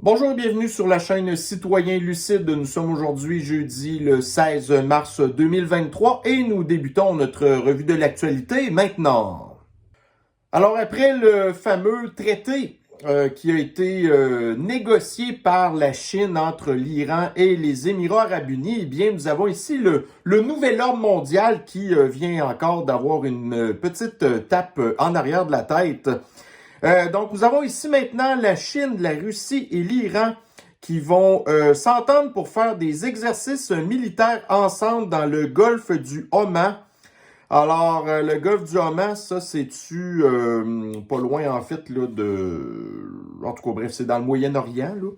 Bonjour et bienvenue sur la chaîne Citoyen Lucide. Nous sommes aujourd'hui jeudi le 16 mars 2023 et nous débutons notre revue de l'actualité maintenant. Alors après le fameux traité qui a été négocié par la Chine entre l'Iran et les Émirats arabes unis, eh bien nous avons ici le nouvel ordre mondial qui vient encore d'avoir une petite tape en arrière de la tête. Donc, nous avons ici maintenant la Chine, la Russie et l'Iran qui vont s'entendre pour faire des exercices militaires ensemble dans le golfe du Oman. Alors, le golfe du Oman, ça, c'est-tu pas loin, en fait, là, En tout cas, bref, c'est dans le Moyen-Orient, là.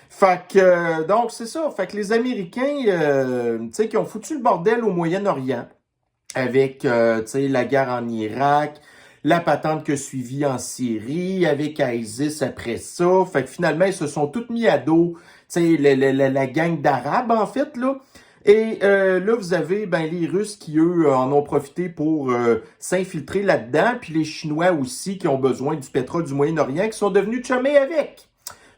Fait que, donc, c'est ça. Fait que les Américains, tu sais, qui ont foutu le bordel au Moyen-Orient avec, tu sais, la guerre en Irak, la patente que suivie en Syrie, avec ISIS après ça. Fait que finalement, ils se sont tous mis à dos, tu sais, la gang d'Arabes, en fait, là. Et là, vous avez les Russes qui, eux, en ont profité pour s'infiltrer là-dedans, puis les Chinois aussi qui ont besoin du pétrole du Moyen-Orient, qui sont devenus chumés avec.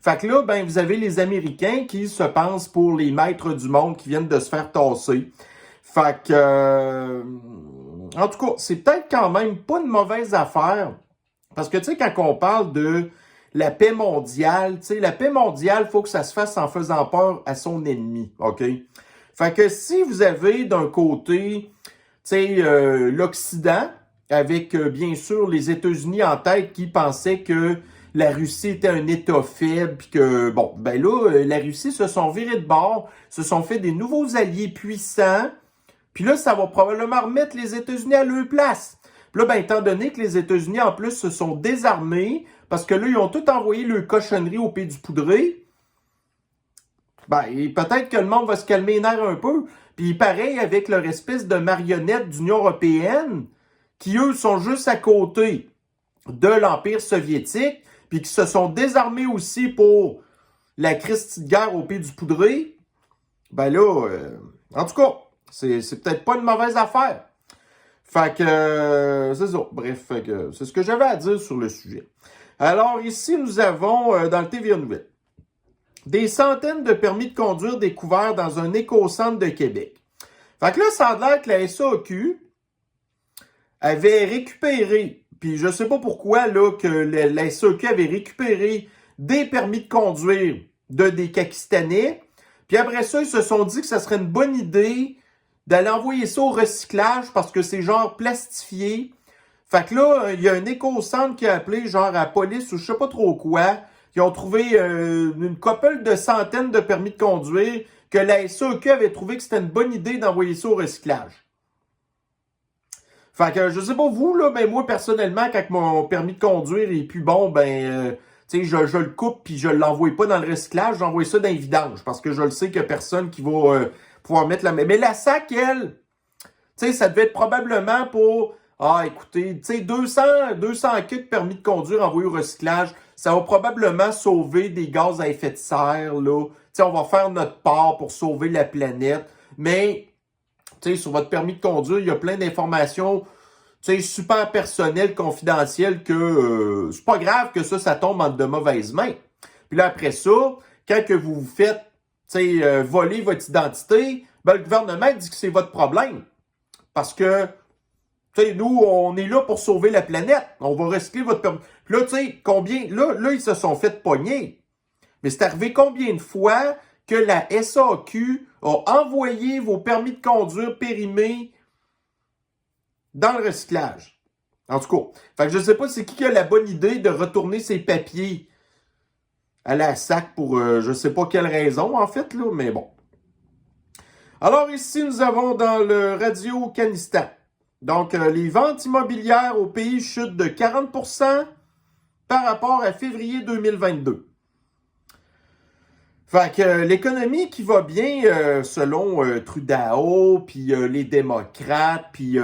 Fait que là, vous avez les Américains qui se pensent pour les maîtres du monde qui viennent de se faire tasser. Fait que... en tout cas, c'est peut-être quand même pas une mauvaise affaire. Parce que, tu sais, quand on parle de la paix mondiale, tu sais, la paix mondiale, il faut que ça se fasse en faisant peur à son ennemi, OK? Fait que si vous avez d'un côté, tu sais, l'Occident, avec bien sûr les États-Unis en tête qui pensaient que la Russie était un État faible, puis que, bon, là, la Russie se sont virés de bord, se sont fait des nouveaux alliés puissants, puis là, ça va probablement remettre les États-Unis à leur place. Puis là, étant donné que les États-Unis, en plus, se sont désarmés, parce que là, ils ont tout envoyé leur cochonnerie au pays du poudré, peut-être que le monde va se calmer les nerfs un peu. Puis pareil avec leur espèce de marionnette d'Union européenne, qui, eux, sont juste à côté de l'Empire soviétique, puis qui se sont désarmés aussi pour la Christie de guerre au pays du poudré. En tout cas, c'est peut-être pas une mauvaise affaire. Fait que, c'est ça. Bref, c'est ce que j'avais à dire sur le sujet. Alors ici, nous avons, dans le TVA Nouvelles, des centaines de permis de conduire découverts dans un éco-centre de Québec. Fait que là, ça a l'air que la SAQ avait récupéré, puis je sais pas pourquoi, là, que la SAQ avait récupéré des permis de conduire de des Pakistanais, puis après ça, ils se sont dit que ça serait une bonne idée d'aller envoyer ça au recyclage parce que c'est genre plastifié. Fait que là, il y a un éco-centre qui a appelé genre à la police ou je sais pas trop quoi. Ils ont trouvé une couple de centaines de permis de conduire que la SAQ avait trouvé que c'était une bonne idée d'envoyer ça au recyclage. Fait que je sais pas vous, là, mais moi personnellement, quand mon permis de conduire est plus bon, tu sais, je le coupe puis je l'envoie pas dans le recyclage, j'envoie ça dans les vidanges parce que je le sais qu'il y a personne qui va pouvoir mettre la... Mais la SAC, elle, tu sais, ça devait être probablement pour... Ah, écoutez, tu sais, 200 kits de permis de conduire envoyés au recyclage, ça va probablement sauver des gaz à effet de serre, là. Tu sais, on va faire notre part pour sauver la planète. Mais, tu sais, sur votre permis de conduire, il y a plein d'informations, tu sais, super personnelles, confidentielles, que c'est pas grave que ça tombe entre de mauvaises mains. Puis là, après ça, quand que vous vous faites, tu sais, voler votre identité, le gouvernement dit que c'est votre problème. Parce que, tu sais, nous, on est là pour sauver la planète. On va recycler votre permis. Puis là, tu sais, combien... Là, ils se sont fait pogner. Mais c'est arrivé combien de fois que la SAQ a envoyé vos permis de conduire périmés dans le recyclage? En tout cas, fait que je sais pas c'est qui a la bonne idée de retourner ses papiers à la SAC pour je sais pas quelle raison, en fait, là, mais bon. Alors ici, nous avons dans le Radio-Canistan. Donc, les ventes immobilières au pays chutent de 40% par rapport à février 2022. Fait que l'économie qui va bien selon Trudeau, puis les démocrates, puis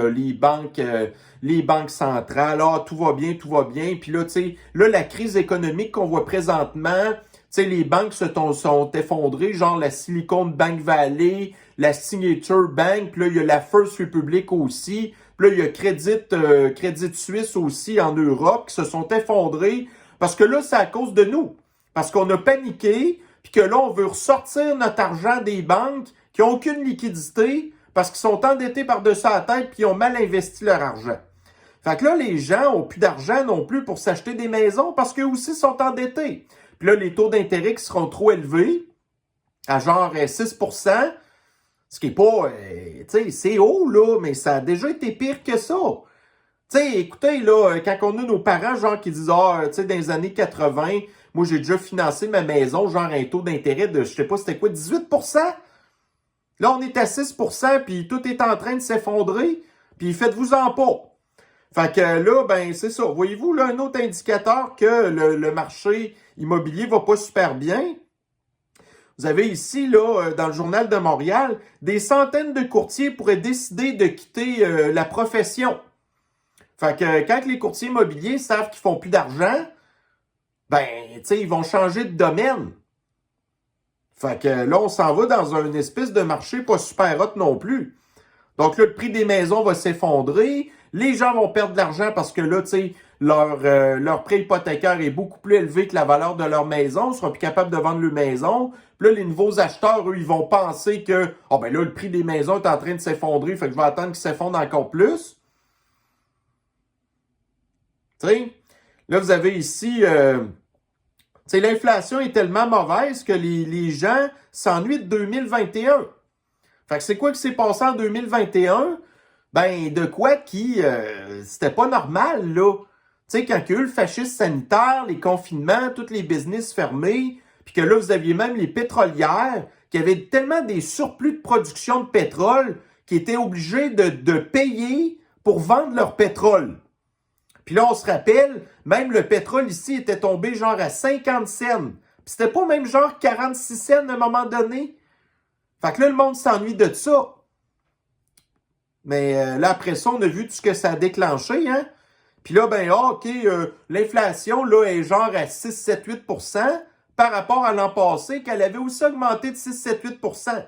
les banques centrales, tout va bien, tout va bien. Puis là, tu sais, là, la crise économique qu'on voit présentement, tu sais, les banques sont effondrées, genre la Silicon Bank Valley, la Signature Bank, puis là, il y a la First Republic aussi, puis là, il y a Credit Suisse aussi en Europe qui se sont effondrés, parce que là, c'est à cause de nous. parce qu'on a paniqué, puis que là, on veut ressortir notre argent des banques qui n'ont aucune liquidité parce qu'ils sont endettés par-dessus la tête puis ils ont mal investi leur argent. Fait que là, les gens n'ont plus d'argent non plus pour s'acheter des maisons parce qu'eux aussi sont endettés. Puis là, les taux d'intérêt qui seront trop élevés, à genre 6%, ce qui est pas, tu sais, c'est haut, là, mais ça a déjà été pire que ça. Tu sais, écoutez, là, quand on a nos parents, genre, qui disent, tu sais, dans les années 80, moi, j'ai déjà financé ma maison, genre, un taux d'intérêt de, je sais pas, c'était quoi, 18%? Là, on est à 6%, puis tout est en train de s'effondrer, puis faites-vous-en pas. Fait que là, ben, c'est ça. Voyez-vous, là, un autre indicateur que le marché immobilier va pas super bien. Vous avez ici, là, dans le Journal de Montréal, des centaines de courtiers pourraient décider de quitter la profession. Fait que quand les courtiers immobiliers savent qu'ils font plus d'argent, ben, tu sais, ils vont changer de domaine. Fait que là, on s'en va dans une espèce de marché pas super hot non plus. Donc là, le prix des maisons va s'effondrer. Les gens vont perdre de l'argent parce que là, tu sais, leur prêt hypothécaire est beaucoup plus élevé que la valeur de leur maison. Ils seront plus capables de vendre leur maison. Puis là, les nouveaux acheteurs, eux, ils vont penser que, ben là, le prix des maisons est en train de s'effondrer. Fait que je vais attendre qu'il s'effondre encore plus. Tu sais, là, vous avez ici... tu sais, l'inflation est tellement mauvaise que les gens s'ennuient de 2021. Fait que c'est quoi qui s'est passé en 2021? Ben, de quoi qui... c'était pas normal, là. Tu sais, quand il y a eu le fascisme sanitaire, les confinements, tous les business fermés, puis que là, vous aviez même les pétrolières qui avaient tellement des surplus de production de pétrole qui étaient obligés de payer pour vendre leur pétrole. Puis là, on se rappelle, même le pétrole ici était tombé genre à 50 cents. Puis c'était pas même genre 46 cents à un moment donné. Fait que là, le monde s'ennuie de ça. Mais là, après ça, on a vu tout ce que ça a déclenché, hein. Puis là, ben, OK, l'inflation, là, est genre à 6, 7, 8% par rapport à l'an passé, qu'elle avait aussi augmenté de 6, 7, 8%.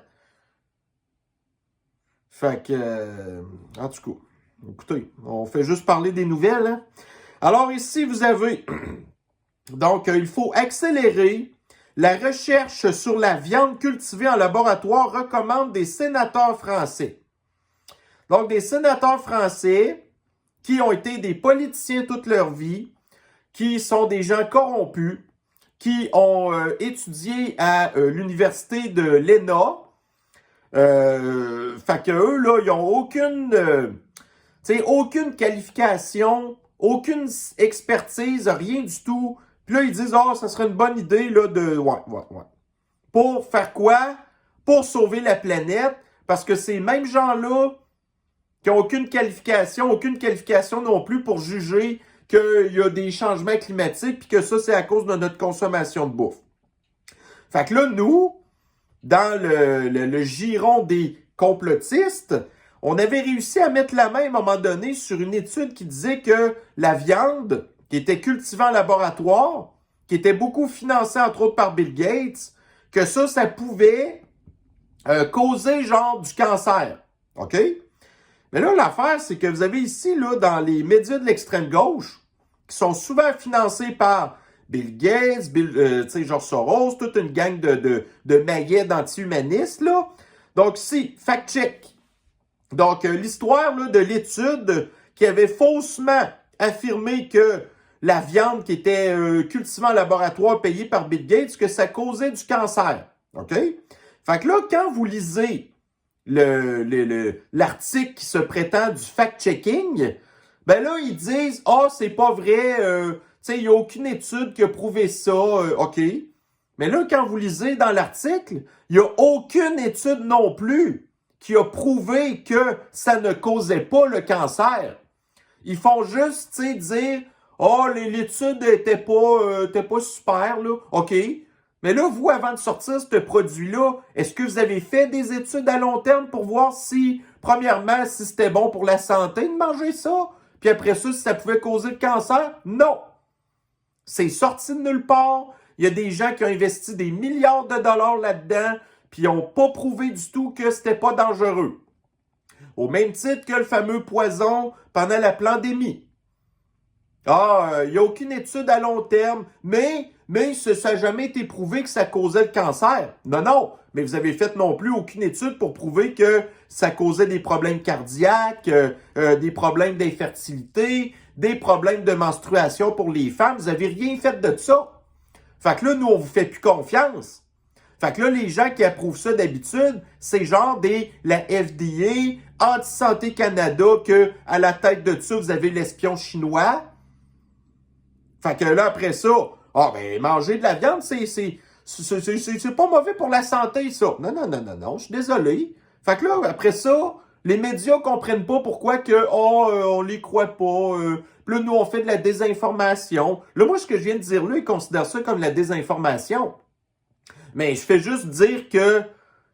Fait que, en tout cas, écoutez, on fait juste parler des nouvelles, hein. Alors ici, vous avez, donc, il faut accélérer la recherche sur la viande cultivée en laboratoire, recommande des sénateurs français. Donc, des sénateurs français qui ont été des politiciens toute leur vie, qui sont des gens corrompus, qui ont étudié à l'université de l'ENA. Fait que eux, là, ils n'ont aucune qualification, aucune expertise, rien du tout. Puis là, ils disent, ça serait une bonne idée, là, de... Ouais. Pour faire quoi? Pour sauver la planète. Parce que ces mêmes gens-là qui n'ont aucune qualification non plus pour juger qu'il y a des changements climatiques puis que ça, c'est à cause de notre consommation de bouffe. Fait que là, nous, dans le giron des complotistes, on avait réussi à mettre la main à un moment donné sur une étude qui disait que la viande qui était cultivée en laboratoire, qui était beaucoup financée entre autres par Bill Gates, que ça pouvait causer genre du cancer. OK? Mais là, l'affaire, c'est que vous avez ici, là, dans les médias de l'extrême gauche, qui sont souvent financés par Bill Gates, George Soros, toute une gang de maillets d'anti-humanistes, là. Donc, ici, fact-check. Donc, l'histoire là, de l'étude qui avait faussement affirmé que la viande qui était cultivée en laboratoire payée par Bill Gates, que ça causait du cancer. OK? Fait que là, quand vous lisez l'article qui se prétend du fact-checking, ben là, ils disent « c'est pas vrai, tu sais, il n'y a aucune étude qui a prouvé ça, OK. » Mais là, quand vous lisez dans l'article, il n'y a aucune étude non plus qui a prouvé que ça ne causait pas le cancer. Ils font juste, tu sais, dire « l'étude était pas super, là. » OK. Mais là, vous, avant de sortir ce produit-là, est-ce que vous avez fait des études à long terme pour voir si, premièrement, si c'était bon pour la santé de manger ça? Puis après ça, si ça pouvait causer le cancer? Non! C'est sorti de nulle part. Il y a des gens qui ont investi des milliards de dollars là-dedans, puis ils n'ont pas prouvé du tout que c'était pas dangereux. Au même titre que le fameux poison pendant la pandémie. Il n'y a aucune étude à long terme, mais mais ça n'a jamais été prouvé que ça causait le cancer. Non, non, mais vous avez fait non plus aucune étude pour prouver que ça causait des problèmes cardiaques, des problèmes d'infertilité, des problèmes de menstruation pour les femmes. Vous n'avez rien fait de ça. Fait que là, nous, on vous fait plus confiance. Fait que là, les gens qui approuvent ça d'habitude, c'est genre la FDA, Anti-Santé Canada, que à la tête de ça, vous avez l'espion chinois. Fait que là, après ça, ben manger de la viande, c'est pas mauvais pour la santé, ça. Non, non, non, non, non, je suis désolé. Fait que là, après ça, les médias comprennent pas pourquoi que, on les croit pas. Puis là, nous, on fait de la désinformation. Là, moi, ce que je viens de dire là, ils considèrent ça comme la désinformation. Mais je fais juste dire que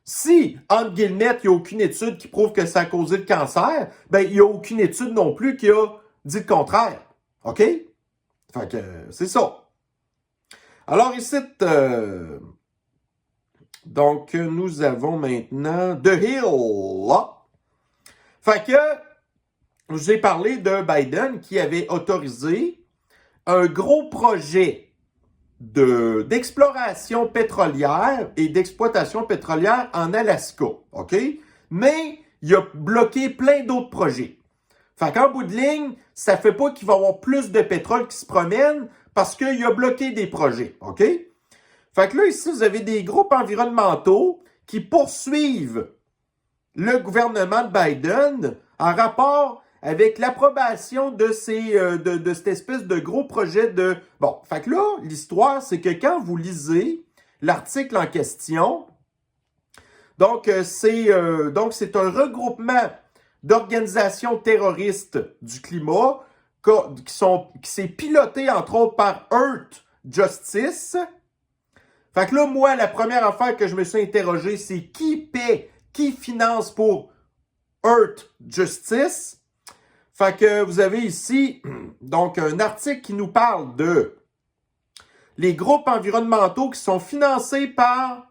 si, entre guillemets, il n'y a aucune étude qui prouve que ça a causé le cancer, ben, il n'y a aucune étude non plus qui a dit le contraire. OK? Fait que, c'est ça. Alors, ici, donc, nous avons maintenant The Hill. Là. Fait que, je vous ai parlé de Biden qui avait autorisé un gros projet d'exploration pétrolière et d'exploitation pétrolière en Alaska, OK? Mais il a bloqué plein d'autres projets. Fait qu'en bout de ligne, ça fait pas qu'il va y avoir plus de pétrole qui se promène parce qu'il a bloqué des projets, OK? Fait que là, ici, vous avez des groupes environnementaux qui poursuivent le gouvernement de Biden en rapport avec l'approbation de cette espèce de gros projet de... Bon, fait que là, l'histoire, c'est que quand vous lisez l'article en question, donc c'est un regroupement d'organisations terroristes du climat qui s'est piloté, entre autres, par Earth Justice. Fait que là, moi, la première affaire que je me suis interrogé, c'est qui paie, qui finance pour Earth Justice. Fait que vous avez ici donc un article qui nous parle de les groupes environnementaux qui sont financés par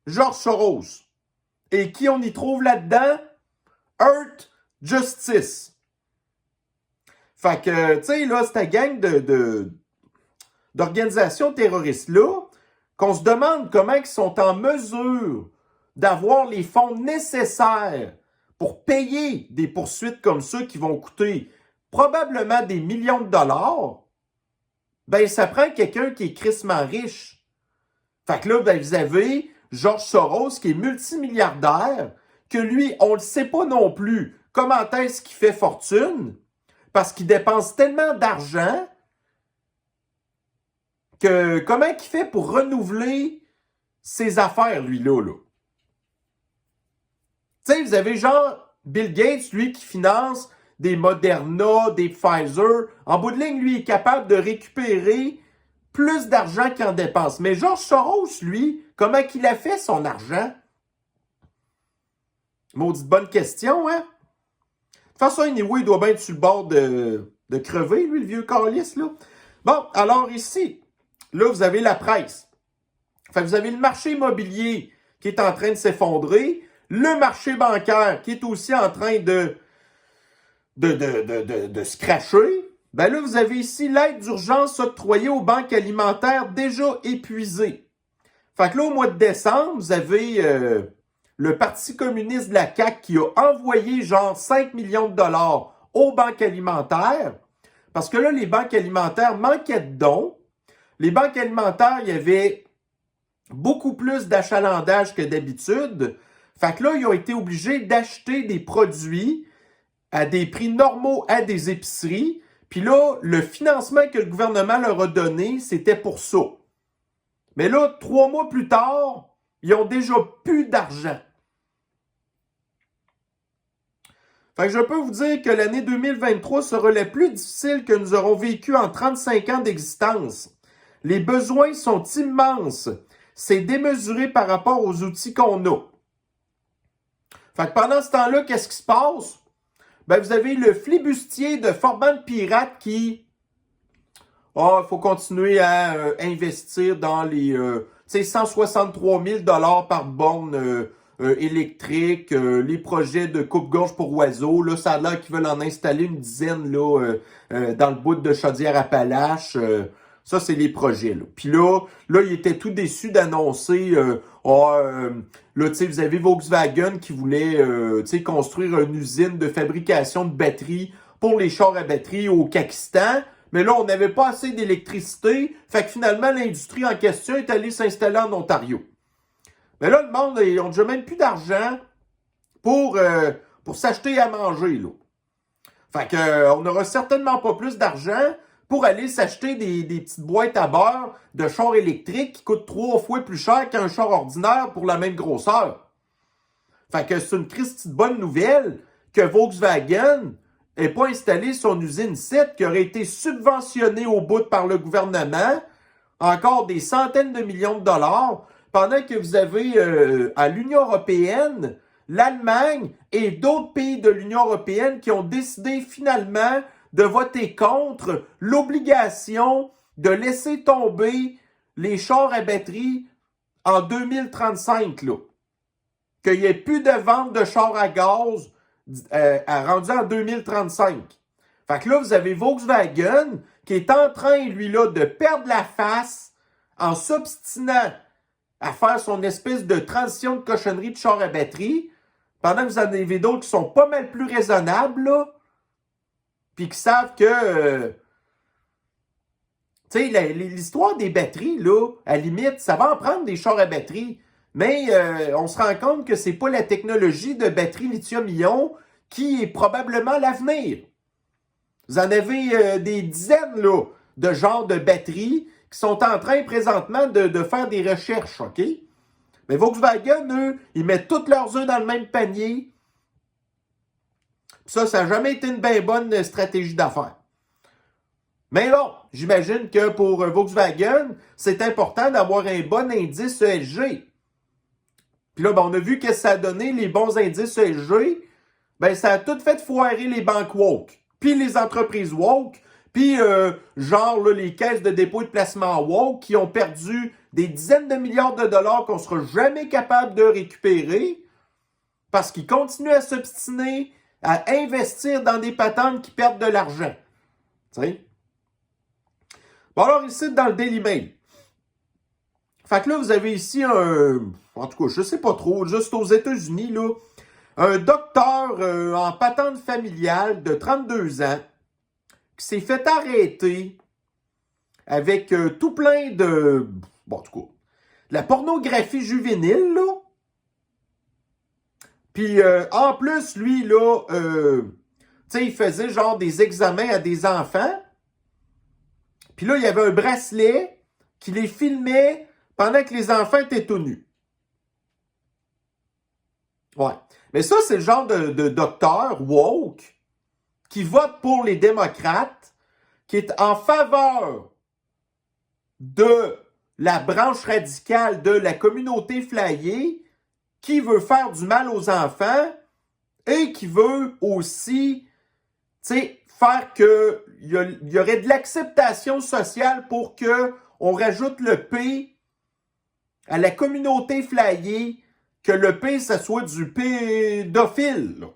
George Soros. Et qui on y trouve là-dedans? Earth Justice. Fait que, tu sais, là, cette gang d'organisations terroristes-là, qu'on se demande comment ils sont en mesure d'avoir les fonds nécessaires pour payer des poursuites comme ça qui vont coûter probablement des millions de dollars, ben ça prend quelqu'un qui est crissement riche. Fait que là, ben, vous avez George Soros qui est multimilliardaire, que lui, on ne le sait pas non plus comment est-ce qu'il fait fortune, parce qu'il dépense tellement d'argent que comment il fait pour renouveler ses affaires, lui-là, là? Tu sais, vous avez genre Bill Gates, lui, qui finance des Moderna, des Pfizer. En bout de ligne, lui, est capable de récupérer plus d'argent qu'il en dépense. Mais George Soros, lui, comment qu'il a fait son argent? Maudite bonne question, hein? De toute façon, anyway, il doit bien être sur le bord de crever, lui, le vieux calice, là. Bon, alors ici, là, vous avez la presse. Fait que vous avez le marché immobilier qui est en train de s'effondrer. Le marché bancaire qui est aussi en train de se cracher. Ben là, vous avez ici l'aide d'urgence octroyée aux banques alimentaires déjà épuisées. Fait que là, au mois de décembre, vous avez le Parti communiste de la CAQ qui a envoyé genre 5 millions de dollars aux banques alimentaires. Parce que là, les banques alimentaires manquaient de dons. Les banques alimentaires, il y avait beaucoup plus d'achalandage que d'habitude. Fait que là, ils ont été obligés d'acheter des produits à des prix normaux à des épiceries. Puis là, le financement que le gouvernement leur a donné, c'était pour ça. Mais là, 3 mois plus tard, ils ont déjà plus d'argent. Fait que je peux vous dire que l'année 2023 sera la plus difficile que nous aurons vécue en 35 ans d'existence. Les besoins sont immenses. C'est démesuré par rapport aux outils qu'on a. Fait que pendant ce temps-là, qu'est-ce qui se passe? Ben, vous avez le flibustier de Forban Pirate qui... il faut continuer à investir dans les 163 000 $ par borne électrique, les projets de coupe-gorge pour oiseaux. Là, ça a l'air qu'ils veulent en installer une dizaine là, dans le bout de Chaudière-Appalaches. Ça, c'est les projets. Là. Puis là, il était tout déçu d'annoncer là, tu sais, vous avez Volkswagen qui voulait tu sais, construire une usine de fabrication de batteries pour les chars à batterie au Pakistan. Mais là, on n'avait pas assez d'électricité. Fait que finalement, l'industrie en question est allée s'installer en Ontario. Mais là, le monde, ils ont déjà même plus d'argent pour s'acheter à manger, là. Fait que, on n'aura certainement pas plus d'argent pour aller s'acheter des petites boîtes à beurre de chars électriques qui coûtent 3 fois plus cher qu'un char ordinaire pour la même grosseur. Fait que c'est une petite bonne nouvelle que Volkswagen n'ait pas installé son usine 7 qui aurait été subventionnée au bout par le gouvernement, encore des centaines de millions de dollars, pendant que vous avez à l'Union européenne l'Allemagne et d'autres pays de l'Union européenne qui ont décidé finalement de voter contre l'obligation de laisser tomber les chars à batterie en 2035, là. Qu'il n'y ait plus de vente de chars à gaz rendu en 2035. Fait que là, vous avez Volkswagen qui est en train, lui, là, de perdre la face en s'obstinant à faire son espèce de transition de cochonnerie de chars à batterie, pendant que vous en avez d'autres qui sont pas mal plus raisonnables, là, puis qui savent que, tu sais, l'histoire des batteries, là, à la limite, ça va en prendre des chars à batterie, mais on se rend compte que c'est pas la technologie de batterie lithium-ion qui est probablement l'avenir. Vous en avez des dizaines, là, de genres de batteries qui sont en train présentement de faire des recherches, OK? Mais Volkswagen, eux, ils mettent tous leurs œufs dans le même panier. Ça n'a jamais été une bien bonne stratégie d'affaires. Mais bon, j'imagine que pour Volkswagen, c'est important d'avoir un bon indice ESG. Puis là, ben, on a vu que ça a donné les bons indices ESG. Ben, ça a tout fait foirer les banques woke. Puis les entreprises woke. Puis, genre, là, les caisses de dépôt et de placement woke qui ont perdu des dizaines de milliards de dollars qu'on ne sera jamais capable de récupérer parce qu'ils continuent à s'obstiner à investir dans des patentes qui perdent de l'argent. Tu sais? Bon, alors, ici, dans le Daily Mail. Fait que là, vous avez ici en tout cas, je sais pas trop, juste aux États-Unis, là, un docteur en patente familiale de 32 ans qui s'est fait arrêter avec tout plein de... Bon, en tout cas, de la pornographie juvénile, là. Puis, en plus, lui, là, tu sais, il faisait genre des examens à des enfants. Puis là, il y avait un bracelet qui les filmait pendant que les enfants étaient tout nus. Ouais. Mais ça, c'est le genre de docteur woke qui vote pour les démocrates, qui est en faveur de la branche radicale de la communauté flyée, qui veut faire du mal aux enfants et qui veut aussi, tu sais, faire qu'il y aurait de l'acceptation sociale pour qu'on rajoute le P à la communauté flyée, que le P, ça soit du pédophile. Là.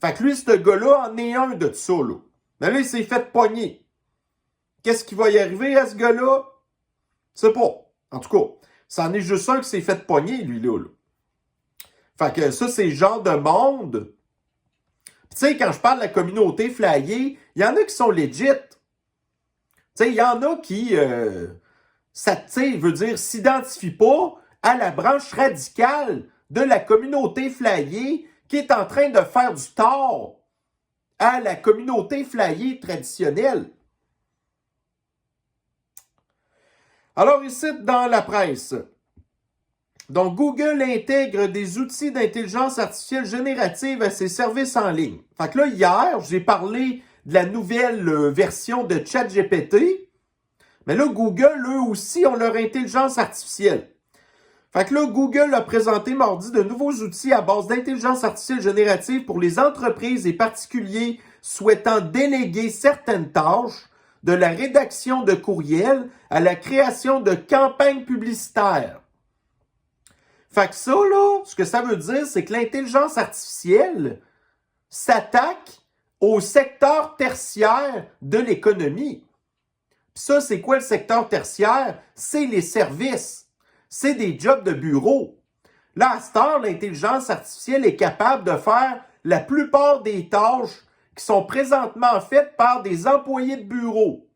Fait que lui, ce gars-là, en est un de ça. Là. Mais là, il s'est fait pogner. Qu'est-ce qui va y arriver à ce gars-là? Je sais pas. En tout cas, c'en est juste un qui s'est fait pogner, lui-là. Là. Fait que ça, c'est le genre de monde. Tu sais, quand je parle de la communauté flyée, il y en a qui sont legit. Tu sais, il y en a qui, ça, tu sais, veut dire, s'identifient pas à la branche radicale de la communauté flyée qui est en train de faire du tort à la communauté flyée traditionnelle. Alors ici, dans la presse, donc Google intègre des outils d'intelligence artificielle générative à ses services en ligne. Fait que là, hier, j'ai parlé de la nouvelle version de ChatGPT, mais là, Google, eux aussi, ont leur intelligence artificielle. Fait que là, Google a présenté mardi de nouveaux outils à base d'intelligence artificielle générative pour les entreprises et particuliers souhaitant déléguer certaines tâches, de la rédaction de courriels à la création de campagnes publicitaires. Fait que ça, là, ce que ça veut dire, c'est que l'intelligence artificielle s'attaque au secteur tertiaire de l'économie. Puis ça, c'est quoi le secteur tertiaire? C'est les services. C'est des jobs de bureau. Là, à cette heure, l'intelligence artificielle est capable de faire la plupart des tâches qui sont présentement faites par des employés de bureau.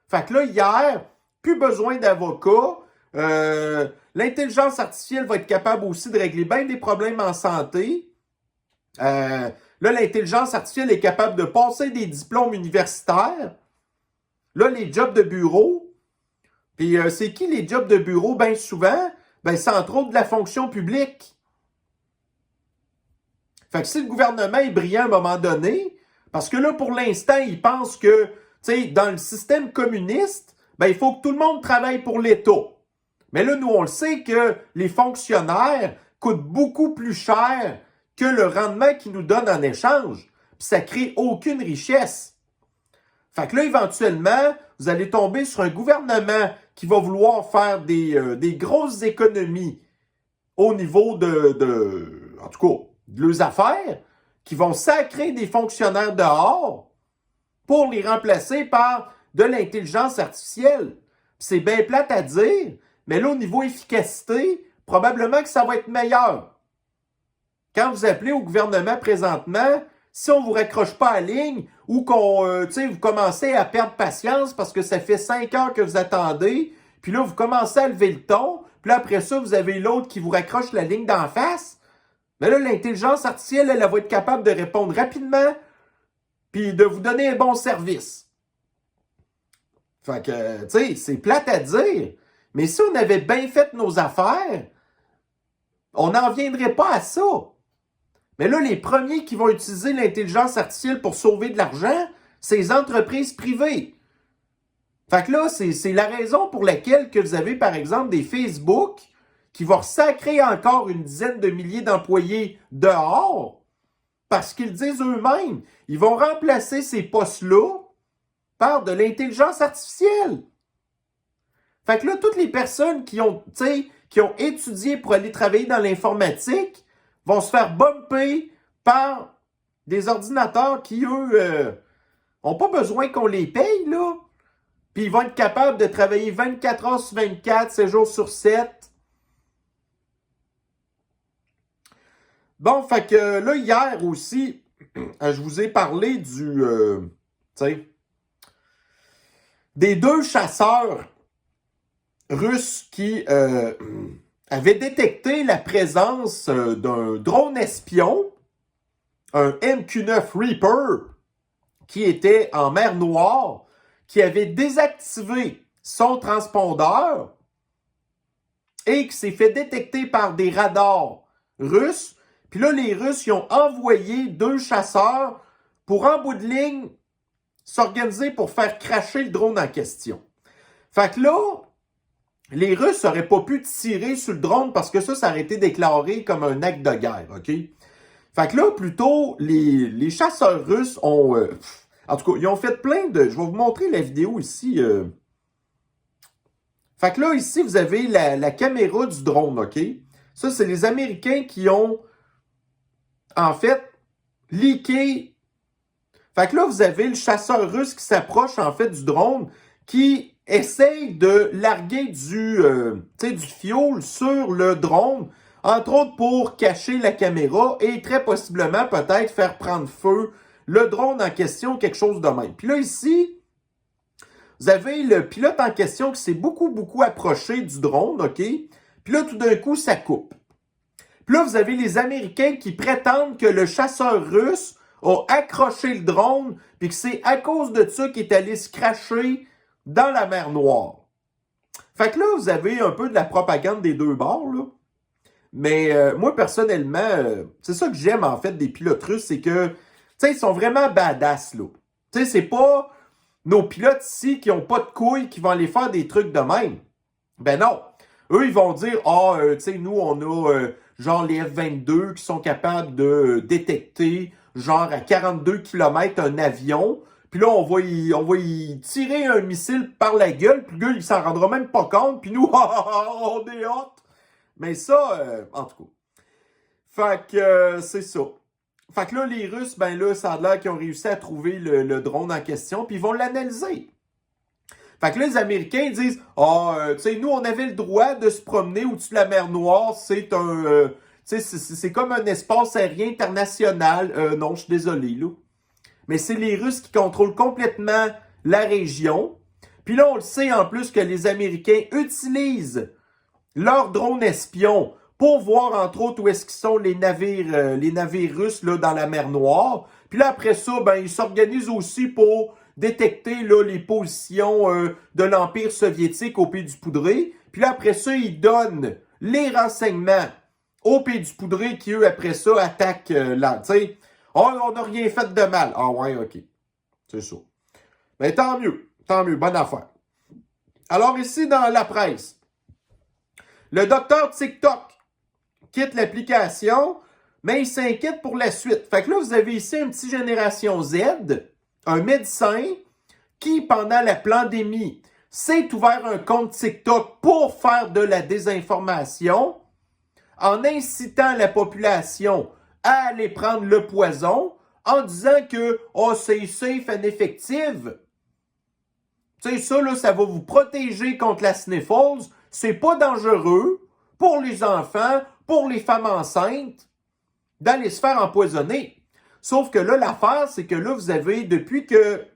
Fait que là, hier, plus besoin d'avocats. L'intelligence artificielle va être capable aussi de régler bien des problèmes en santé. Là, l'intelligence artificielle est capable de passer des diplômes universitaires. Là, les jobs de bureau. Puis, c'est qui les jobs de bureau? Bien souvent, c'est entre autres de la fonction publique. Fait que si le gouvernement est brillant à un moment donné, parce que là, pour l'instant, il pense que, tu sais, dans le système communiste, il faut que tout le monde travaille pour l'État. Mais là, nous, on le sait que les fonctionnaires coûtent beaucoup plus cher que le rendement qu'ils nous donnent en échange. Puis ça crée aucune richesse. Fait que là, éventuellement, vous allez tomber sur un gouvernement qui va vouloir faire des grosses économies au niveau en tout cas, de leurs affaires, qui vont sacrer des fonctionnaires dehors pour les remplacer par de l'intelligence artificielle. C'est bien plate à dire, mais là, au niveau efficacité, probablement que ça va être meilleur. Quand vous appelez au gouvernement présentement, si on ne vous raccroche pas à la ligne ou qu'on, vous commencez à perdre patience parce que ça fait 5 heures que vous attendez, puis là, vous commencez à lever le ton, puis là, après ça, vous avez l'autre qui vous raccroche la ligne d'en face, mais là, l'intelligence artificielle, elle va être capable de répondre rapidement puis de vous donner un bon service. Fait que, tu sais, c'est plate à dire, mais si on avait bien fait nos affaires, on n'en viendrait pas à ça. Mais là, les premiers qui vont utiliser l'intelligence artificielle pour sauver de l'argent, c'est les entreprises privées. Fait que là, c'est la raison pour laquelle que vous avez, par exemple, des Facebook qui vont sacrer encore une dizaine de milliers d'employés dehors parce qu'ils disent eux-mêmes, ils vont remplacer ces postes-là par de l'intelligence artificielle. Fait que là, toutes les personnes qui ont étudié pour aller travailler dans l'informatique vont se faire bumper par des ordinateurs qui, eux, n'ont pas besoin qu'on les paye, là. Puis ils vont être capables de travailler 24 heures sur 24, 7 jours sur 7. Bon, fait que là, hier aussi, je vous ai parlé des 2 chasseurs russes qui avaient détecté la présence d'un drone espion, un MQ-9 Reaper, qui était en mer Noire, qui avait désactivé son transpondeur et qui s'est fait détecter par des radars russes. Puis là, les Russes, ils ont envoyé 2 chasseurs pour, en bout de ligne, s'organiser pour faire cracher le drone en question. Fait que là, les Russes n'auraient pas pu tirer sur le drone parce que ça aurait été déclaré comme un acte de guerre, OK? Fait que là, plutôt, les chasseurs russes ont... en tout cas, ils ont fait plein de... Je vais vous montrer la vidéo ici. Fait que là, ici, vous avez la caméra du drone, OK? Ça, c'est les Américains qui ont, en fait, leaké. Fait que là, vous avez le chasseur russe qui s'approche, en fait, du drone, qui essaye de larguer du fioul sur le drone, entre autres pour cacher la caméra et très possiblement peut-être faire prendre feu le drone en question, quelque chose de même. Puis là, ici, vous avez le pilote en question qui s'est beaucoup approché du drone, OK? Puis là, tout d'un coup, ça coupe. Puis là, vous avez les Américains qui prétendent que le chasseur russe a accroché le drone, puis que c'est à cause de ça qu'il est allé se cracher dans la mer Noire. Fait que là, vous avez un peu de la propagande des 2 bords, là. Mais moi, personnellement, c'est ça que j'aime, en fait, des pilotes russes, c'est que, tu sais, ils sont vraiment badass, là. Tu sais, c'est pas nos pilotes ici qui ont pas de couilles qui vont aller faire des trucs de même. Ben non. Eux, ils vont dire, tu sais, nous, on a, genre, les F-22 qui sont capables de détecter, genre, à 42 km un avion. Puis là, on va y tirer un missile par la gueule, puis le gars, il s'en rendra même pas compte, puis nous, on est hot. Mais ça, en tout cas. Fait que c'est ça. Fait que là, les Russes, ben là, ça a l'air qu'ils ont réussi à trouver le drone en question, puis ils vont l'analyser. Fait que là, les Américains disent, tu sais, nous, on avait le droit de se promener au-dessus de la mer Noire, c'est un, tu sais, c'est comme un espace aérien international. Non, je suis désolé, là. Mais c'est les Russes qui contrôlent complètement la région. Puis là, on le sait en plus que les Américains utilisent leurs drones espions pour voir, entre autres, où est-ce qu'ils sont les navires russes là, dans la mer Noire. Puis là, après ça, ben, ils s'organisent aussi pour détecter là, les positions de l'Empire soviétique au Pays du Poudré. Puis là, après ça, ils donnent les renseignements au Pays du Poudré qui, eux, après ça, attaquent là. Tu sais, on n'a rien fait de mal. Ah ouais, OK. C'est ça. Mais tant mieux, bonne affaire. Alors ici, dans la presse, le docteur TikTok quitte l'application, mais il s'inquiète pour la suite. Fait que là, vous avez ici un petit génération Z, un médecin qui, pendant la pandémie, s'est ouvert un compte TikTok pour faire de la désinformation en incitant la population à aller prendre le poison en disant que c'est safe and effective. Tu sais, ça, là, ça va vous protéger contre la sniffles. C'est pas dangereux pour les enfants, pour les femmes enceintes, d'aller se faire empoisonner. Sauf que là, l'affaire, c'est que là, vous avez, depuis que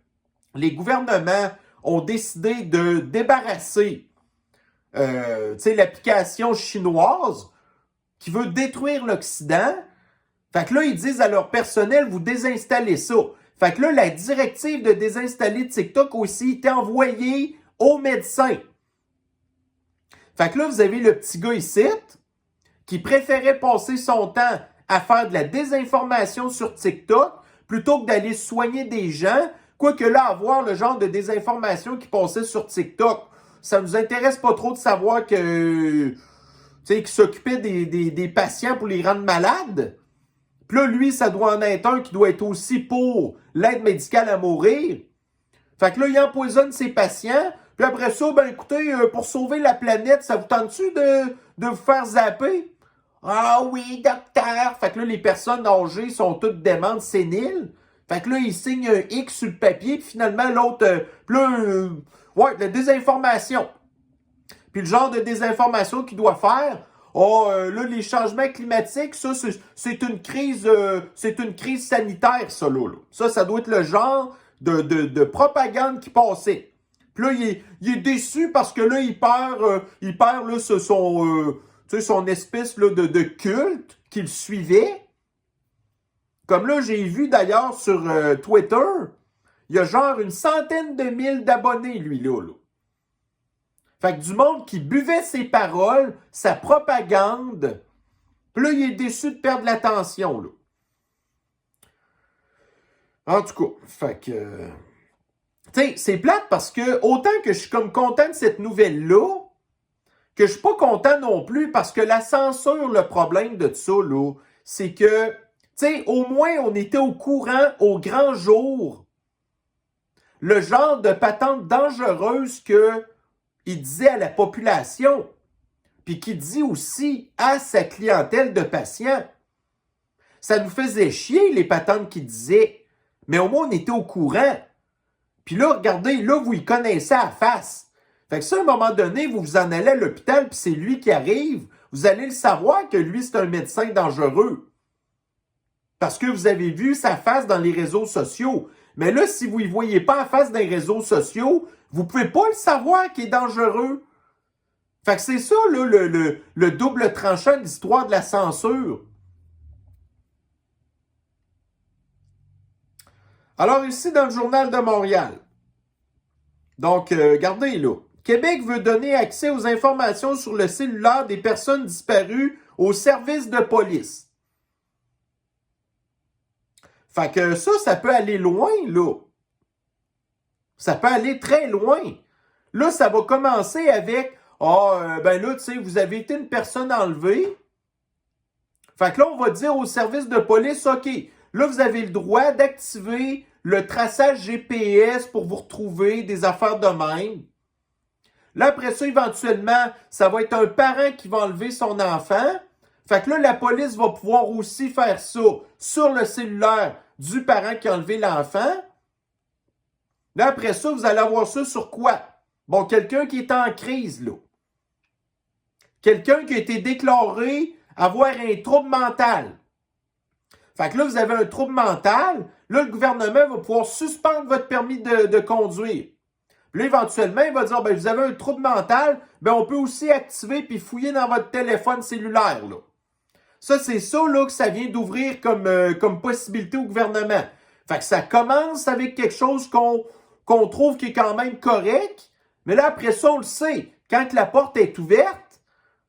les gouvernements ont décidé de débarrasser l'application chinoise qui veut détruire l'Occident, fait que là, ils disent à leur personnel, vous désinstallez ça. Fait que là, la directive de désinstaller TikTok aussi était envoyée aux médecins. Fait que là, vous avez le petit gars ici qui préférait passer son temps à faire de la désinformation sur TikTok plutôt que d'aller soigner des gens. Quoique là, avoir le genre de désinformation qui passait sur TikTok, ça nous intéresse pas trop de savoir que, tu sais, qu'il s'occupait des patients pour les rendre malades. Puis là, lui, ça doit en être un qui doit être aussi pour l'aide médicale à mourir. Fait que là, il empoisonne ses patients. Puis après ça, ben écoutez, pour sauver la planète, ça vous tente-tu de vous faire zapper? Ah oui, docteur! Fait que là, les personnes âgées sont toutes démentes, séniles. Fait que là, il signe un X sur le papier, puis finalement, l'autre, ouais, de désinformation. Puis le genre de désinformation qu'il doit faire, là, les changements climatiques, ça, c'est une crise sanitaire, ça, là. Ça doit être le genre de propagande qui passait. Puis là, il est déçu parce que là, il perd là, son espèce là, de culte qu'il suivait. Comme là, j'ai vu d'ailleurs sur Twitter, il y a genre une centaine de mille d'abonnés, lui, là. Fait que du monde qui buvait ses paroles, sa propagande. Puis là, il est déçu de perdre l'attention, là. En tout cas, fait que... Tu sais, c'est plate parce que autant que je suis comme content de cette nouvelle-là, que je suis pas content non plus parce que la censure, le problème de ça, là, c'est que, tu sais, au moins on était au courant au grand jour le genre de patente dangereuse que il disait à la population, puis qu'il dit aussi à sa clientèle de patients. Ça nous faisait chier les patentes qu'il disait, mais au moins on était au courant. Puis là, regardez, là, vous y connaissez à la face. Fait que ça, à un moment donné, vous vous en allez à l'hôpital, puis c'est lui qui arrive, vous allez le savoir que lui, c'est un médecin dangereux. Parce que vous avez vu sa face dans les réseaux sociaux. Mais là, si vous ne voyez pas la face dans les réseaux sociaux, vous ne pouvez pas le savoir qu'il est dangereux. Fait que c'est ça, là, le double tranchant de l'histoire de la censure. Alors ici, dans le Journal de Montréal, donc, regardez là, Québec veut donner accès aux informations sur le cellulaire des personnes disparues aux services de police. Fait que ça peut aller loin, là. Ça peut aller très loin. Là, ça va commencer avec, ben là, tu sais, vous avez été une personne enlevée. Fait que là, on va dire au service de police, OK, là, vous avez le droit d'activer le traçage GPS pour vous retrouver, des affaires de même. Là, après ça, éventuellement, ça va être un parent qui va enlever son enfant. Fait que là, la police va pouvoir aussi faire ça sur le cellulaire du parent qui a enlevé l'enfant. Là, après ça, vous allez avoir ça sur quoi? Bon, quelqu'un qui est en crise, là. Quelqu'un qui a été déclaré avoir un trouble mental. Fait que là, vous avez un trouble mental. Là, le gouvernement va pouvoir suspendre votre permis de conduire. Puis là, éventuellement, il va dire, ben, vous avez un trouble mental, ben, on peut aussi activer puis fouiller dans votre téléphone cellulaire, là. Ça, c'est ça, là, que ça vient d'ouvrir comme possibilité au gouvernement. Fait que ça commence avec quelque chose qu'on trouve qui est quand même correct. Mais là, après ça, on le sait. Quand la porte est ouverte,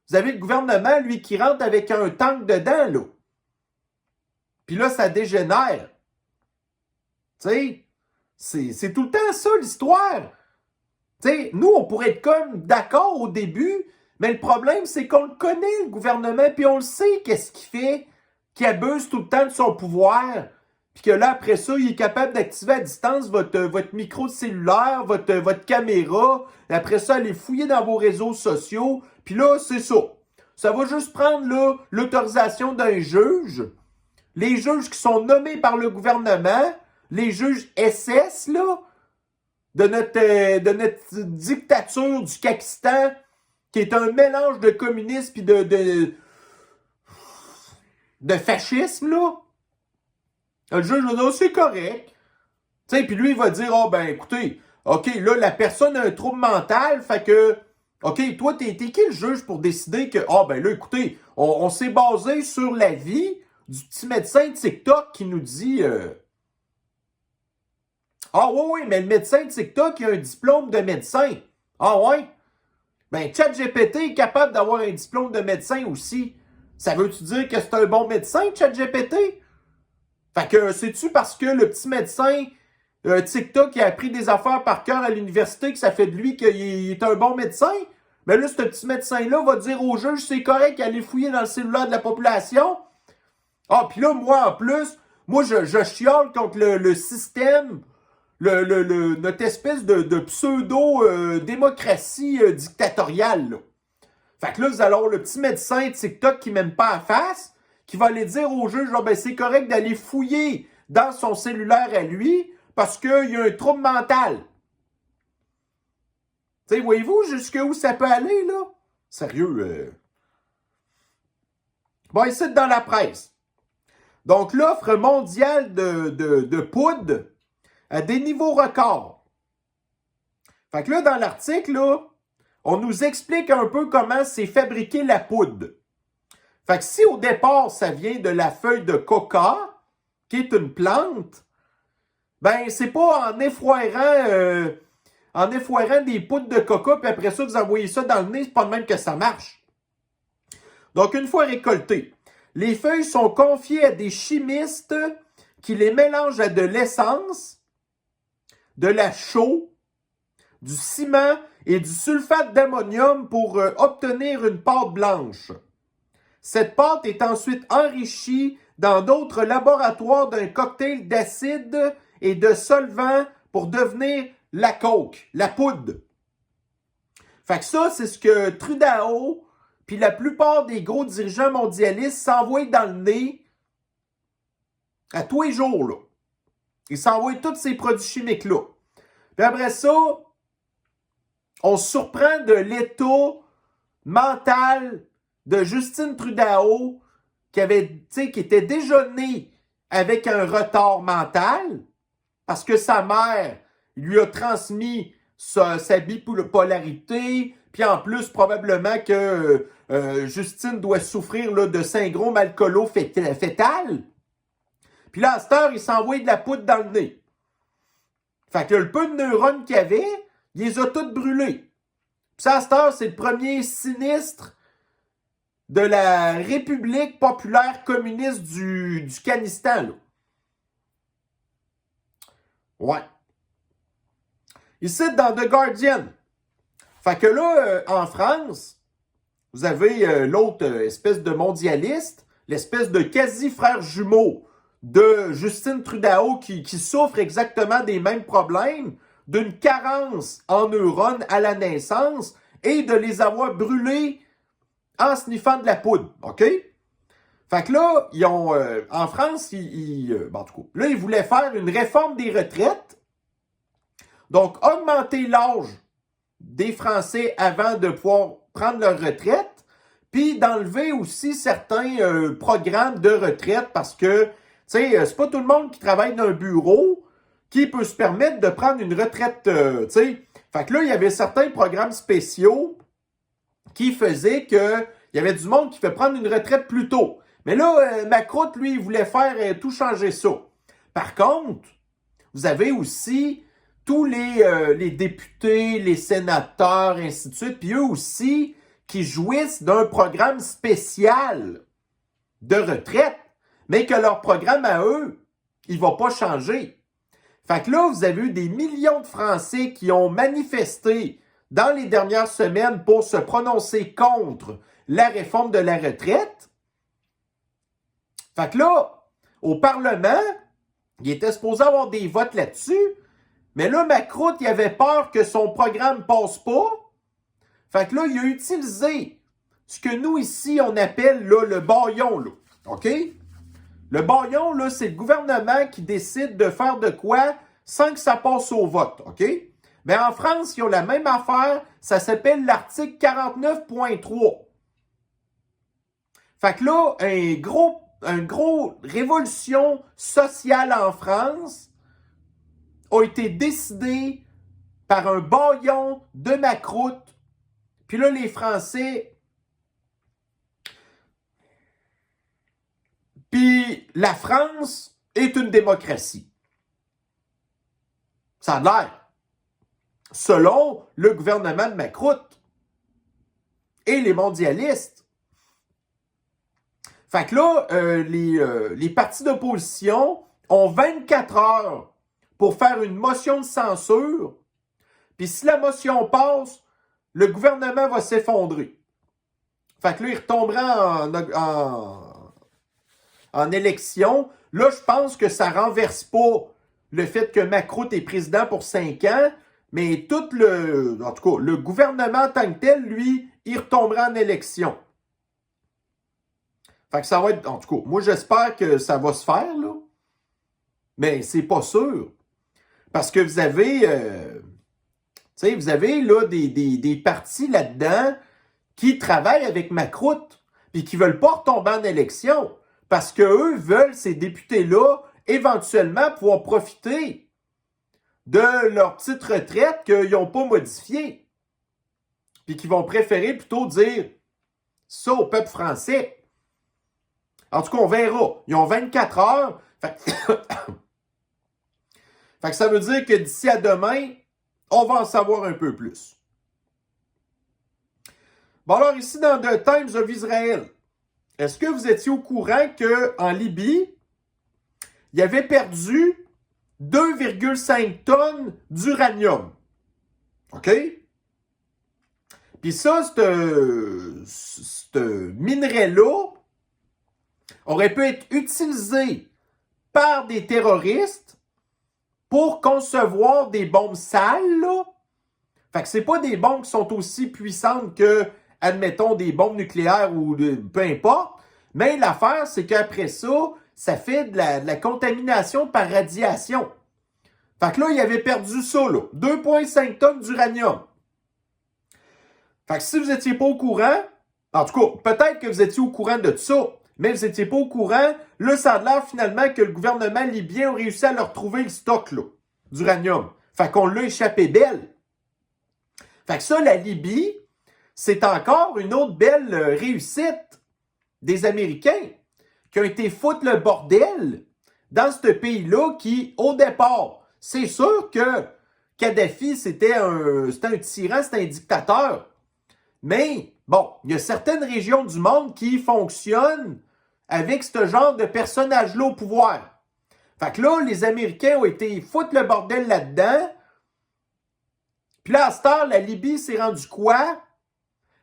vous avez le gouvernement, lui, qui rentre avec un tank dedans, là. Puis là, ça dégénère. Tu sais, c'est tout le temps ça, l'histoire. Tu sais, nous, on pourrait être comme d'accord au début, mais le problème, c'est qu'on le connaît, le gouvernement, puis on le sait qu'est-ce qu'il fait, qu'il abuse tout le temps de son pouvoir, puis que là, après ça, il est capable d'activer à distance votre micro cellulaire, votre caméra, et après ça, aller fouiller dans vos réseaux sociaux, puis là, c'est ça. Ça va juste prendre là l'autorisation d'un juge, les juges qui sont nommés par le gouvernement, les juges SS, là, de notre dictature du Pakistan, qui est un mélange de communisme et de fascisme, là. Le juge va dire, c'est correct. Tu sais, puis lui, il va dire, oh, ben, écoutez, OK, là, la personne a un trouble mental, fait que, OK, toi, t'es qui le juge pour décider que, ah, ben là, écoutez, on s'est basé sur l'avis du petit médecin TikTok qui nous dit, ah, oui, mais le médecin TikTok, il a un diplôme de médecin. Ah, ouais? Ben, ChatGPT est capable d'avoir un diplôme de médecin aussi. Ça veut-tu dire que c'est un bon médecin, ChatGPT? Fait que, c'est-tu parce que le petit médecin TikTok qui a appris des affaires par cœur à l'université que ça fait de lui qu'il est un bon médecin? Mais là, ce petit médecin-là va dire au juge, c'est correct, aller fouiller dans le cellulaire de la population. Ah, puis là, moi, en plus, moi, je chiale contre le système, notre espèce de pseudo-démocratie dictatoriale, là. Fait que là, vous allez avoir le petit médecin TikTok qui m'aime pas à face, qui va aller dire au juge, ben, c'est correct d'aller fouiller dans son cellulaire à lui parce qu'il y a un trouble mental. Tu sais, voyez-vous jusqu'où ça peut aller, là? Sérieux. Bon, ici, dans la presse. Donc, l'offre mondiale de poudre à des niveaux records. Fait que là, dans l'article, là, on nous explique un peu comment c'est fabriqué la poudre. Fait que si au départ, ça vient de la feuille de coca, qui est une plante, ben, c'est pas en effoirant des poudres de coca, puis après ça, vous envoyez ça dans le nez, c'est pas de même que ça marche. Donc, une fois récoltées, les feuilles sont confiées à des chimistes qui les mélangent à de l'essence, de la chaux, du ciment et du sulfate d'ammonium pour obtenir une pâte blanche. Cette pâte est ensuite enrichie dans d'autres laboratoires d'un cocktail d'acide et de solvant pour devenir la coke, la poudre. Fait que ça, c'est ce que Trudeau puis la plupart des gros dirigeants mondialistes s'envoient dans le nez à tous les jours, là. Ils s'envoient tous ces produits chimiques-là. Puis après ça, on se surprend de l'état mental de Justin Trudeau qui était déjà né avec un retard mental parce que sa mère lui a transmis sa bipolarité, puis en plus, probablement que Justine doit souffrir là, de syndrome alcoolo-fétal. Puis là, à cette heure, il s'envoie de la poudre dans le nez. Fait que le peu de neurones qu'il avait, il les a toutes brûlés. Puis à cette heure, c'est le premier sinistre de la République populaire communiste du Afghanistan, là. Ouais. Ici, dans The Guardian. Fait que là, en France, vous avez l'autre espèce de mondialiste, l'espèce de quasi-frère jumeau de Justin Trudeau qui souffre exactement des mêmes problèmes, d'une carence en neurones à la naissance et de les avoir brûlés en sniffant de la poudre, OK? Fait que là, ils ont, en France, en tout cas, là, ils voulaient faire une réforme des retraites, donc augmenter l'âge des Français avant de pouvoir prendre leur retraite, puis d'enlever aussi certains programmes de retraite parce que, tu sais, c'est pas tout le monde qui travaille dans un bureau qui peut se permettre de prendre une retraite, tu sais. Fait que là, il y avait certains programmes spéciaux qui faisaient que il y avait du monde qui fait prendre une retraite plus tôt. Mais là, Macroute, lui, il voulait faire tout changer ça. Par contre, vous avez aussi tous les députés, les sénateurs, ainsi de suite, puis eux aussi qui jouissent d'un programme spécial de retraite, mais que leur programme à eux, il va pas changer. Fait que là, vous avez eu des millions de Français qui ont manifesté dans les dernières semaines pour se prononcer contre la réforme de la retraite. Fait que là, au Parlement, il était supposé avoir des votes là-dessus, mais là, Macroute, il avait peur que son programme passe pas. Fait que là, il a utilisé ce que nous, ici, on appelle là, le bâillon. Là. OK? Le bâillon, là, c'est le gouvernement qui décide de faire de quoi sans que ça passe au vote. OK? Mais en France, ils ont la même affaire. Ça s'appelle l'article 49.3. Fait que là, une grosse révolution sociale en France a été décidée par un bâillon de Macroute. Puis là, les Français... Puis la France est une démocratie. Ça a l'air. Selon le gouvernement de Macroute et les mondialistes. Fait que là, les partis d'opposition ont 24 heures pour faire une motion de censure. Puis si la motion passe, le gouvernement va s'effondrer. Fait que là, il retombera en élection. Là, je pense que ça renverse pas le fait que Macron est président pour 5 ans, mais en tout cas, le gouvernement en tant que tel, lui, il retombera en élection. Fait que ça va être, en tout cas, moi, j'espère que ça va se faire, là. Mais c'est pas sûr. Parce que vous avez, vous avez là des partis là-dedans qui travaillent avec Macroute puis qui veulent pas retomber en élection parce qu'eux veulent, ces députés-là, éventuellement pouvoir profiter de leur petite retraite qu'ils n'ont pas modifiée. Puis qui vont préférer plutôt dire ça au peuple français. En tout cas, on verra. Ils ont 24 heures. Fait que ça veut dire que d'ici à demain, on va en savoir un peu plus. Bon, alors ici, dans The Times of Israel, est-ce que vous étiez au courant qu'en Libye, il avait perdu 2,5 tonnes d'uranium? OK? Puis ça, ce minerai-là aurait pu être utilisé par des terroristes pour concevoir des bombes sales, là. Fait que c'est pas des bombes qui sont aussi puissantes que, admettons, des bombes nucléaires ou peu importe. Mais l'affaire, c'est qu'après ça, ça fait de la contamination par radiation. Fait que là, il avait perdu ça, là. 2,5 tonnes d'uranium. Fait que si vous n'étiez pas au courant, en tout cas, peut-être que vous étiez au courant de ça, mais vous n'étiez pas au courant, là, ça a l'air finalement que le gouvernement libyen a réussi à leur trouver le stock, là, d'uranium. Fait qu'on l'a échappé belle. Fait que ça, la Libye, c'est encore une autre belle réussite des Américains qui ont été foutre le bordel dans ce pays-là qui, au départ, c'est sûr que Kadhafi, c'était un tyran, c'était un dictateur. Mais, bon, il y a certaines régions du monde qui fonctionnent avec ce genre de personnage-là au pouvoir. Fait que là, les Américains ont été foutre le bordel là-dedans. Puis là, à cette heure, la Libye s'est rendu quoi?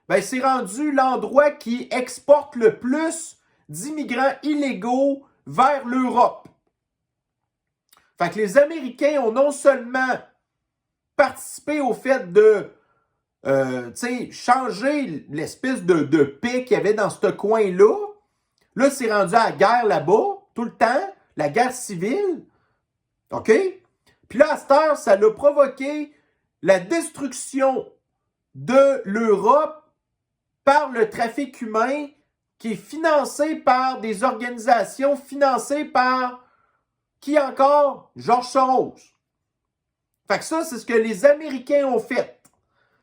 Ben, c'est rendu l'endroit qui exporte le plus d'immigrants illégaux vers l'Europe. Fait que les Américains ont non seulement participé au fait de changer l'espèce de paix qu'il y avait dans ce coin-là. Là, c'est rendu à la guerre là-bas, tout le temps, la guerre civile. OK? Puis là, à cette heure, ça a provoqué la destruction de l'Europe par le trafic humain qui est financé par des organisations financées par qui encore? George Soros. Fait que ça, c'est ce que les Américains ont fait.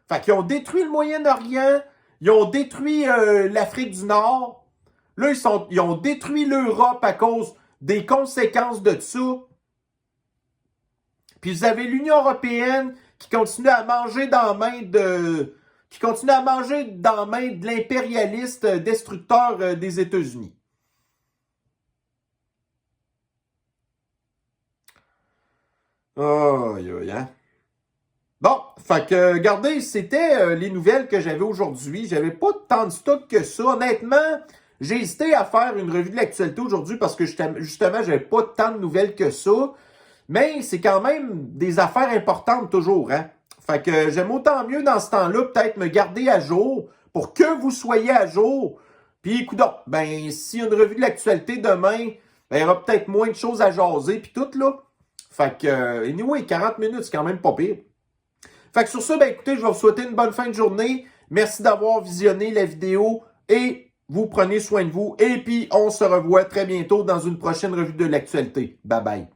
Fait qu'ils ont détruit le Moyen-Orient, ils ont détruit l'Afrique du Nord. Là, ils ont détruit l'Europe à cause des conséquences de ça. Puis vous avez l'Union européenne qui continue à manger dans la main de l'impérialiste destructeur des États-Unis. Aïe, aïe, hein. Bon, fait que, regardez, c'était les nouvelles que j'avais aujourd'hui. J'avais pas tant de stock que ça. Honnêtement, j'ai hésité à faire une revue de l'actualité aujourd'hui parce que justement, j'avais pas tant de nouvelles que ça. Mais c'est quand même des affaires importantes toujours, hein. Fait que j'aime autant mieux dans ce temps-là peut-être me garder à jour pour que vous soyez à jour. Puis, coudonc, ben, s'il y a une revue de l'actualité demain, ben, il y aura peut-être moins de choses à jaser, puis tout, là. Fait que, anyway, 40 minutes, c'est quand même pas pire. Fait que sur ça, ben, écoutez, je vais vous souhaiter une bonne fin de journée. Merci d'avoir visionné la vidéo et vous prenez soin de vous. Et puis, on se revoit très bientôt dans une prochaine revue de l'actualité. Bye bye.